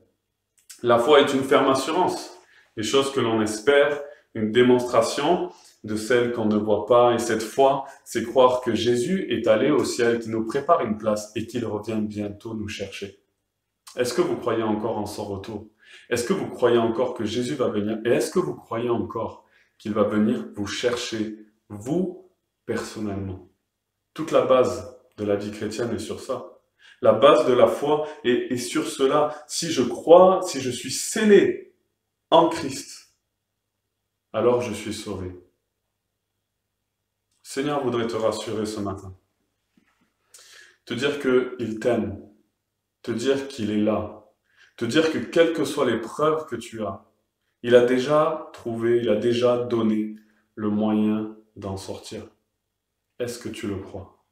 La foi est une ferme assurance, des choses que l'on espère, une démonstration de celle qu'on ne voit pas. Et cette foi, c'est croire que Jésus est allé au ciel, qu'il nous prépare une place et qu'il revient bientôt nous chercher. Est-ce que vous croyez encore en son retour? Est-ce que vous croyez encore que Jésus va venir? Et est-ce que vous croyez encore qu'il va venir vous chercher, vous, personnellement? Toute la base de la vie chrétienne est sur ça. La base de la foi est sur cela. Si je crois, si je suis scellé en Christ, alors je suis sauvé. Le Seigneur voudrait te rassurer ce matin. Te dire qu'il t'aime. Te dire qu'il est là. Te dire que quelles que soient les preuves que tu as, il a déjà trouvé, il a déjà donné le moyen d'en sortir. Est-ce que tu le crois?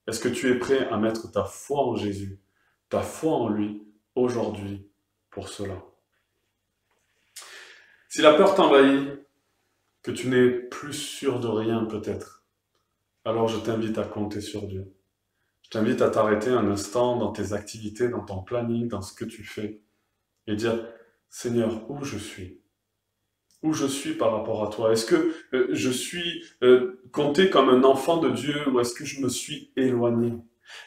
Est-ce que tu es prêt à mettre ta foi en Jésus, ta foi en lui, aujourd'hui, pour cela? Si la peur t'envahit, que tu n'es plus sûr de rien peut-être, alors je t'invite à compter sur Dieu. Je t'invite à t'arrêter un instant dans tes activités, dans ton planning, dans ce que tu fais, et dire, Seigneur, où je suis? Où je suis par rapport à toi? Est-ce que je suis compté comme un enfant de Dieu ou est-ce que je me suis éloigné?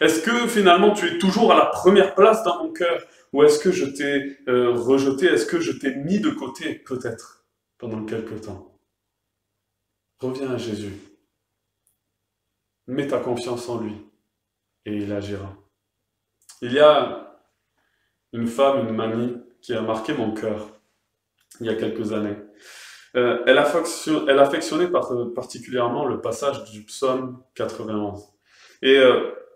Est-ce que finalement tu es toujours à la première place dans mon cœur ou est-ce que je t'ai rejeté? Est-ce que je t'ai mis de côté peut-être pendant quelque temps? Reviens à Jésus. Mets ta confiance en lui et il agira. Il y a une femme, une mamie qui a marqué mon cœur il y a quelques années. Elle affectionnait particulièrement le passage du psaume 91. Et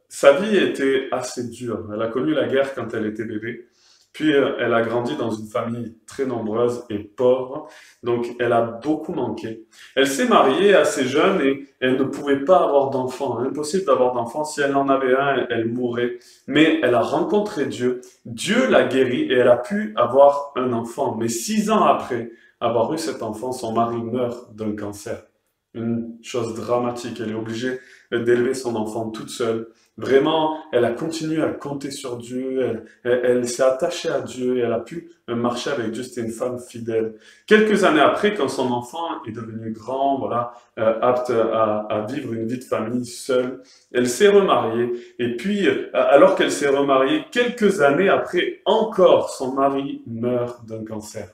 sa vie était assez dure. Elle a connu la guerre quand elle était bébé. Puis elle a grandi dans une famille très nombreuse et pauvre. Donc elle a beaucoup manqué. Elle s'est mariée assez jeune et elle ne pouvait pas avoir d'enfant. Impossible d'avoir d'enfant. Si elle en avait un, elle mourrait. Mais elle a rencontré Dieu. Dieu l'a guérie et elle a pu avoir un enfant. Mais 6 ans après avoir eu cet enfant, son mari meurt d'un cancer. Une chose dramatique. Elle est obligée d'élever son enfant toute seule. Vraiment, elle a continué à compter sur Dieu, elle s'est attachée à Dieu et elle a pu marcher avec Dieu. C'était une femme fidèle. Quelques années après, quand son enfant est devenu grand, voilà, apte à vivre une vie de famille seule, elle s'est remariée. Et puis, alors qu'elle s'est remariée, quelques années après, encore, son mari meurt d'un cancer.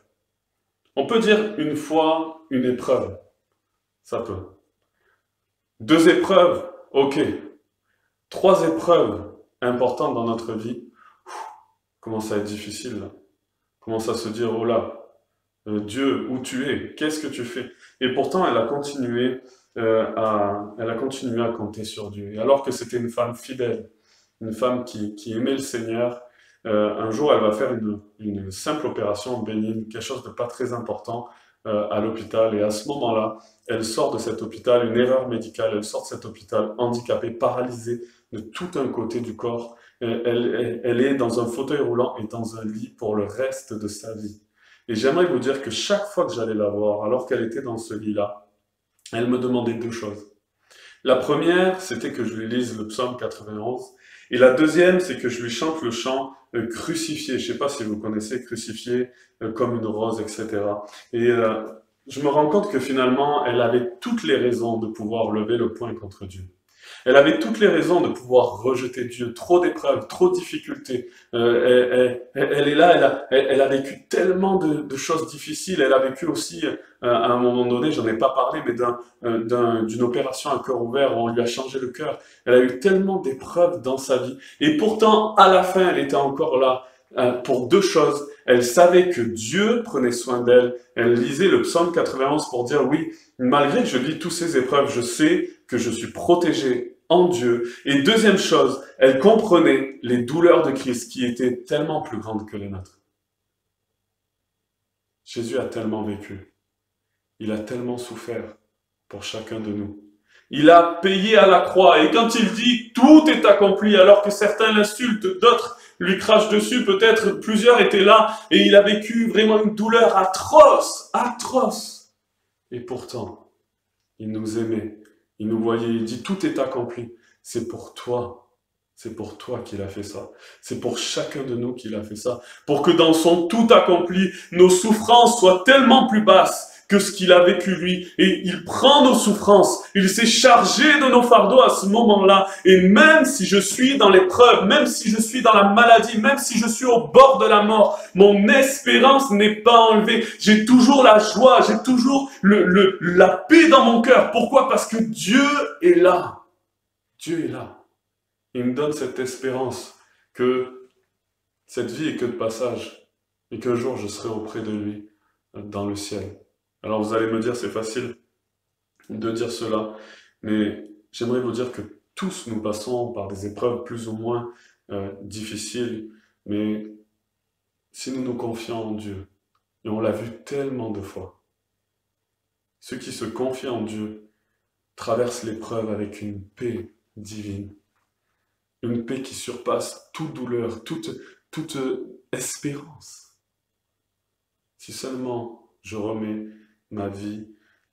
On peut dire une fois, une épreuve. Ça peut. 2 épreuves, ok. 3 épreuves importantes dans notre vie, commence à être difficile là. Commence à se dire, oh là, Dieu, où tu es? Qu'est-ce que tu fais? Et pourtant, elle a continué à compter sur Dieu. Et alors que c'était une femme fidèle, une femme qui aimait le Seigneur, un jour, elle va faire une simple opération bénigne, quelque chose de pas très important à l'hôpital. Et à ce moment-là, elle sort de cet hôpital, une erreur médicale, elle sort de cet hôpital handicapée, paralysée de tout un côté du corps. Elle est dans un fauteuil roulant et dans un lit pour le reste de sa vie. Et j'aimerais vous dire que chaque fois que j'allais la voir, alors qu'elle était dans ce lit-là, elle me demandait 2 choses. La première, c'était que je lui lise le psaume 91. Et la deuxième, c'est que je lui chante le chant crucifié. Je ne sais pas si vous connaissez crucifié comme une rose, etc. Et je me rends compte que finalement, elle avait toutes les raisons de pouvoir lever le poing contre Dieu. Elle avait toutes les raisons de pouvoir rejeter Dieu. Trop d'épreuves, trop de difficultés. Elle est là, elle a vécu tellement de choses difficiles. Elle a vécu aussi, à un moment donné, j'en ai pas parlé, mais d'une opération à cœur ouvert où on lui a changé le cœur. Elle a eu tellement d'épreuves dans sa vie. Et pourtant, à la fin, elle était encore là pour 2 choses. Elle savait que Dieu prenait soin d'elle. Elle lisait le psaume 91 pour dire, oui, malgré que je vis toutes ces épreuves, je sais que je suis protégé en Dieu. Et deuxième chose, elle comprenait les douleurs de Christ qui étaient tellement plus grandes que les nôtres. Jésus a tellement vécu. Il a tellement souffert pour chacun de nous. Il a payé à la croix. Et quand il dit « tout est accompli », alors que certains l'insultent, d'autres lui crachent dessus, peut-être plusieurs étaient là, et il a vécu vraiment une douleur atroce, atroce. Et pourtant, il nous aimait. Il nous voyait, il dit, tout est accompli. C'est pour toi. C'est pour toi qu'il a fait ça. C'est pour chacun de nous qu'il a fait ça. Pour que dans son tout accompli, nos souffrances soient tellement plus basses que ce qu'il a vécu lui. Et il prend nos souffrances. Il s'est chargé de nos fardeaux à ce moment-là. Et même si je suis dans l'épreuve, même si je suis dans la maladie, même si je suis au bord de la mort, mon espérance n'est pas enlevée. J'ai toujours la joie, j'ai toujours la paix dans mon cœur. Pourquoi? Parce que Dieu est là. Dieu est là. Il me donne cette espérance que cette vie est que de passage et qu'un jour je serai auprès de lui dans le ciel. Alors vous allez me dire, c'est facile de dire cela, mais j'aimerais vous dire que tous nous passons par des épreuves plus ou moins difficiles, mais si nous nous confions en Dieu, et on l'a vu tellement de fois, ceux qui se confient en Dieu traversent l'épreuve avec une paix divine. Une paix qui surpasse toute douleur, toute espérance. Si seulement je remets ma vie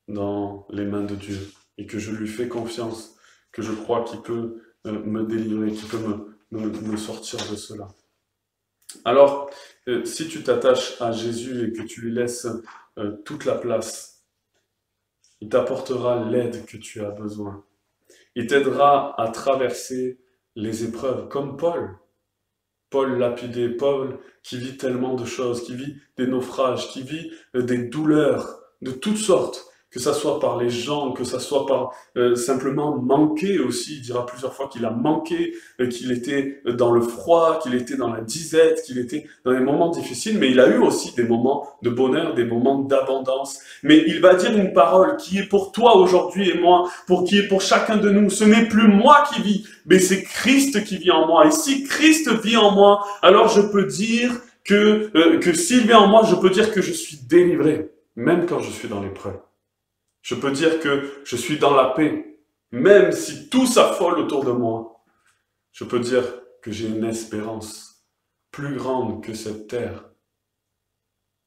dans les mains de Dieu et que je lui fais confiance, que je crois qu'il peut me délivrer, qu'il peut me sortir de cela. Alors, si tu t'attaches à Jésus et que tu lui laisses toute la place, il t'apportera l'aide que tu as besoin. Il t'aidera à traverser les épreuves, comme Paul. Paul lapidé, Paul qui vit tellement de choses, qui vit des naufrages, qui vit des douleurs de toutes sortes, que ça soit par les gens, que ça soit par simplement manquer aussi. Il dira plusieurs fois qu'il a manqué, qu'il était dans le froid, qu'il était dans la disette, qu'il était dans des moments difficiles, mais il a eu aussi des moments de bonheur, des moments d'abondance. Mais il va dire une parole qui est pour toi aujourd'hui et moi, qui est pour chacun de nous. Ce n'est plus moi qui vis, mais c'est Christ qui vit en moi. Et si Christ vit en moi, alors je peux dire que s'il vit en moi, je peux dire que je suis délivré, même quand je suis dans l'épreuve. Je peux dire que je suis dans la paix, même si tout s'affole autour de moi. Je peux dire que j'ai une espérance plus grande que cette terre.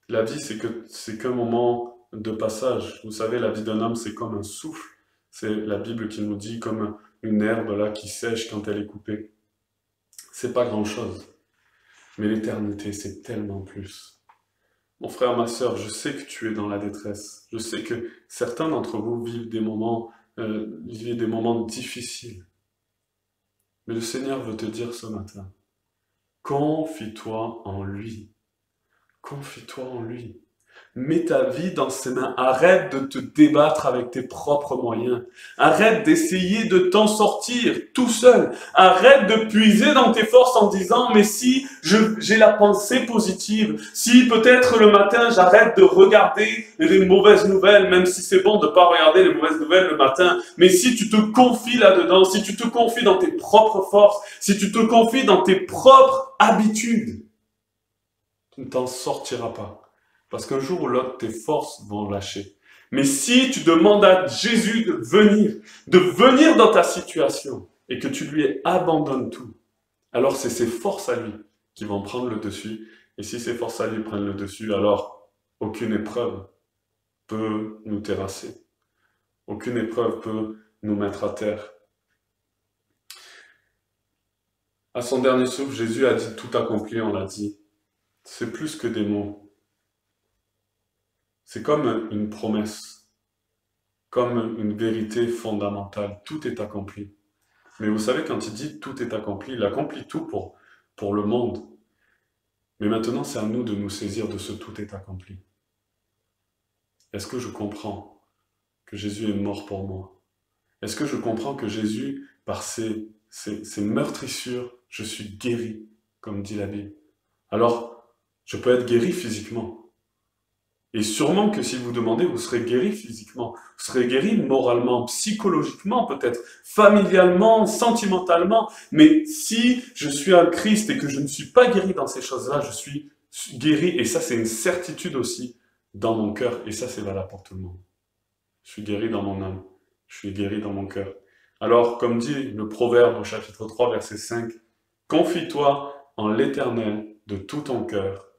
La vie, c'est qu'un moment de passage. Vous savez, la vie d'un homme, c'est comme un souffle. C'est la Bible qui nous dit comme une herbe là qui sèche quand elle est coupée. C'est pas grand-chose. Mais l'éternité, c'est tellement plus. Mon frère, ma sœur, je sais que tu es dans la détresse. Je sais que certains d'entre vous vivent des moments difficiles. Mais le Seigneur veut te dire ce matin, confie-toi en lui. Confie-toi en lui. Mets ta vie dans ses mains. Arrête de te débattre avec tes propres moyens. Arrête d'essayer de t'en sortir tout seul. Arrête de puiser dans tes forces en disant « Mais si j'ai la pensée positive, si peut-être le matin j'arrête de regarder les mauvaises nouvelles, même si c'est bon de ne pas regarder les mauvaises nouvelles le matin, mais si tu te confies là-dedans, si tu te confies dans tes propres forces, si tu te confies dans tes propres habitudes, tu ne t'en sortiras pas. Parce qu'un jour ou l'autre, tes forces vont lâcher. Mais si tu demandes à Jésus de venir dans ta situation, et que tu lui abandonnes tout, alors c'est ses forces à lui qui vont prendre le dessus. Et si ses forces à lui prennent le dessus, alors aucune épreuve peut nous terrasser. Aucune épreuve peut nous mettre à terre. À son dernier souffle, Jésus a dit tout accompli, on l'a dit. C'est plus que des mots. C'est comme une promesse, comme une vérité fondamentale. Tout est accompli. Mais vous savez, quand il dit tout est accompli, il accomplit tout pour le monde. Mais maintenant, c'est à nous de nous saisir de ce tout est accompli. Est-ce que je comprends que Jésus est mort pour moi? Est-ce que je comprends que Jésus, par ses meurtrissures, je suis guéri, comme dit la Bible? Alors, je peux être guéri physiquement. Et sûrement que si vous demandez, vous serez guéri physiquement, vous serez guéri moralement, psychologiquement peut-être, familialement, sentimentalement. Mais si je suis un Christ et que je ne suis pas guéri dans ces choses-là, je suis guéri, et ça c'est une certitude aussi dans mon cœur, et ça c'est valable pour tout le monde. Je suis guéri dans mon âme, je suis guéri dans mon cœur. Alors, comme dit le Proverbe au chapitre 3, verset 5, « Confie-toi en l'Éternel de tout ton cœur,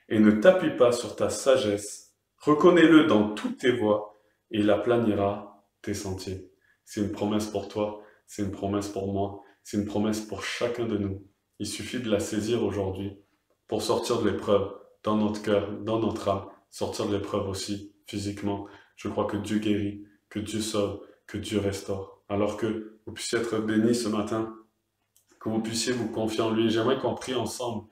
et ne t'appuie pas sur ta sagesse. Reconnais-le dans toutes tes voies, et il aplanira tes sentiers. » C'est une promesse pour toi, c'est une promesse pour moi, c'est une promesse pour chacun de nous. Il suffit de la saisir aujourd'hui pour sortir de l'épreuve dans notre cœur, dans notre âme, sortir de l'épreuve aussi physiquement. Je crois que Dieu guérit, que Dieu sauve, que Dieu restaure. Alors que vous puissiez être bénis ce matin, que vous puissiez vous confier en lui. J'aimerais qu'on prie ensemble,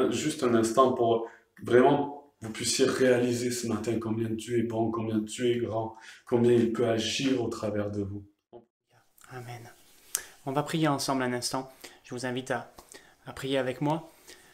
juste un instant pour vraiment vous puissiez réaliser ce matin combien Dieu est bon, combien Dieu est grand, combien il peut agir au travers de vous. Amen. On va prier ensemble un instant. Je vous invite à prier avec moi.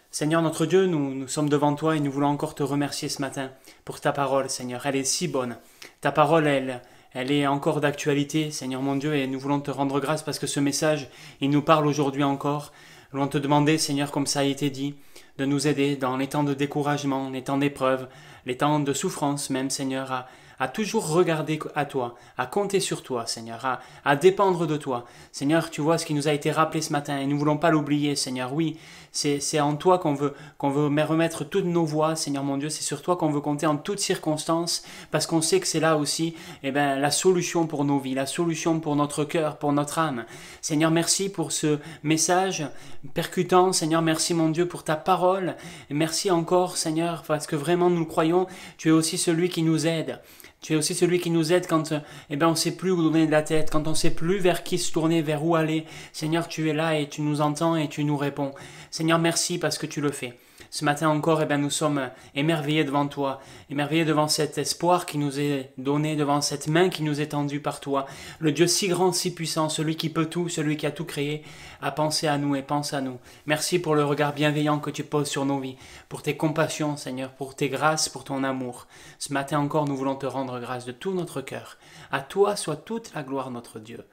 Seigneur notre Dieu, nous sommes devant toi et nous voulons encore te remercier ce matin pour ta parole, Seigneur. Elle est si bonne. Ta parole, elle est encore d'actualité, Seigneur mon Dieu, et nous voulons te rendre grâce parce que ce message, il nous parle aujourd'hui encore. Nous voulons te demander, Seigneur, comme ça a été dit, de nous aider dans les temps de découragement, les temps d'épreuve, les temps de souffrance même, Seigneur, à toujours regarder à toi, à compter sur toi, Seigneur, à dépendre de toi. Seigneur, tu vois ce qui nous a été rappelé ce matin et nous ne voulons pas l'oublier, Seigneur. Oui, c'est en toi qu'on veut remettre toutes nos voies, Seigneur mon Dieu. C'est sur toi qu'on veut compter en toutes circonstances parce qu'on sait que c'est là aussi la solution pour nos vies, la solution pour notre cœur, pour notre âme. Seigneur, merci pour ce message percutant. Seigneur, merci mon Dieu pour ta parole. Et merci encore, Seigneur, parce que vraiment nous le croyons, tu es aussi celui qui nous aide. Tu es aussi celui qui nous aide quand on ne sait plus où donner de la tête, quand on ne sait plus vers qui se tourner, vers où aller. Seigneur, tu es là et tu nous entends et tu nous réponds. Seigneur, merci parce que tu le fais. Ce matin encore, nous sommes émerveillés devant toi, émerveillés devant cet espoir qui nous est donné, devant cette main qui nous est tendue par toi. Le Dieu si grand, si puissant, celui qui peut tout, celui qui a tout créé, a pensé à nous et pense à nous. Merci pour le regard bienveillant que tu poses sur nos vies, pour tes compassions, Seigneur, pour tes grâces, pour ton amour. Ce matin encore, nous voulons te rendre grâce de tout notre cœur. À toi soit toute la gloire, notre Dieu.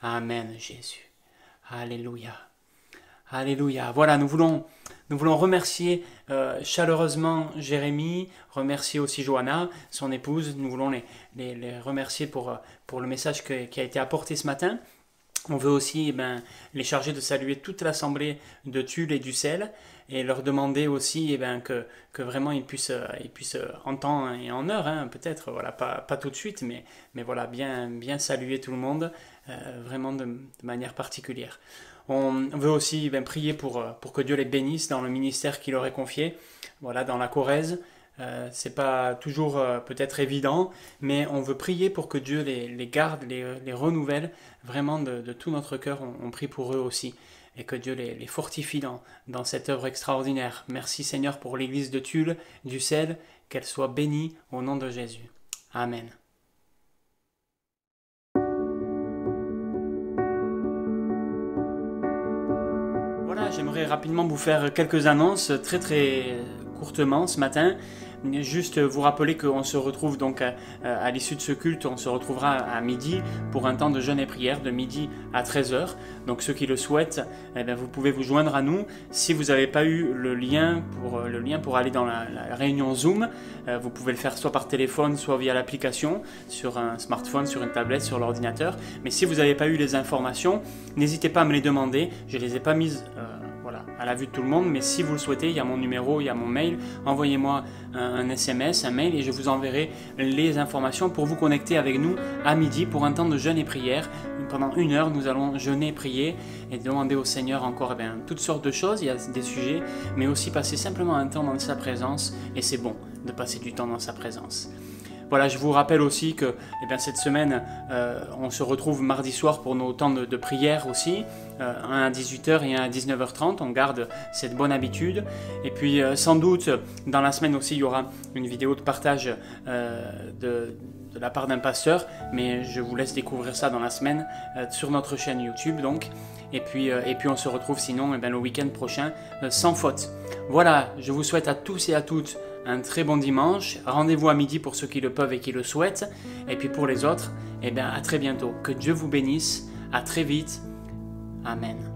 Amen, Jésus. Alléluia. Alléluia. Voilà, nous voulons remercier chaleureusement Jérémie, remercier aussi Johanna, son épouse. Nous voulons les remercier pour le message qui a été apporté ce matin. On veut aussi les charger de saluer toute l'assemblée de Tulle et d'Ussel et leur demander aussi que vraiment ils puissent en temps et en heure, peut-être, voilà, pas tout de suite, mais voilà, bien saluer tout le monde, vraiment de manière particulière. On veut aussi prier pour que Dieu les bénisse dans le ministère qu'il leur est confié, voilà, dans la Corrèze. C'est pas toujours peut-être évident, mais on veut prier pour que Dieu les garde, les renouvelle vraiment de tout notre cœur. On prie pour eux aussi et que Dieu les fortifie dans cette œuvre extraordinaire. Merci Seigneur pour l'église de Tulle, d'Ussel, qu'elle soit bénie au nom de Jésus. Amen. Voilà, j'aimerais rapidement vous faire quelques annonces très très courtement ce matin. Juste vous rappeler qu'on se retrouve donc à l'issue de ce culte, on se retrouvera à midi pour un temps de jeûne et prière de midi à 13h. Donc ceux qui le souhaitent, vous pouvez vous joindre à nous. Si vous n'avez pas eu le lien pour aller dans la réunion Zoom, vous pouvez le faire soit par téléphone, soit via l'application, sur un smartphone, sur une tablette, sur l'ordinateur. Mais si vous n'avez pas eu les informations, n'hésitez pas à me les demander. Je ne les ai pas mises à la vue de tout le monde, mais si vous le souhaitez, il y a mon numéro, il y a mon mail, envoyez-moi un SMS, un mail et je vous enverrai les informations pour vous connecter avec nous à midi pour un temps de jeûne et prière. Pendant 1 heure, nous allons jeûner, prier et demander au Seigneur encore toutes sortes de choses. Il y a des sujets, mais aussi passer simplement un temps dans sa présence et c'est bon de passer du temps dans sa présence. Voilà, je vous rappelle aussi que cette semaine, on se retrouve mardi soir pour nos temps de prière aussi, un à 18h et un à 19h30, on garde cette bonne habitude. Et puis sans doute, dans la semaine aussi, il y aura une vidéo de partage de la part d'un pasteur, mais je vous laisse découvrir ça dans la semaine sur notre chaîne YouTube donc. Et puis on se retrouve sinon le week-end prochain sans faute. Voilà, je vous souhaite à tous et à toutes un très bon dimanche. Rendez-vous à midi pour ceux qui le peuvent et qui le souhaitent. Et puis pour les autres, à très bientôt. Que Dieu vous bénisse. À très vite. Amen.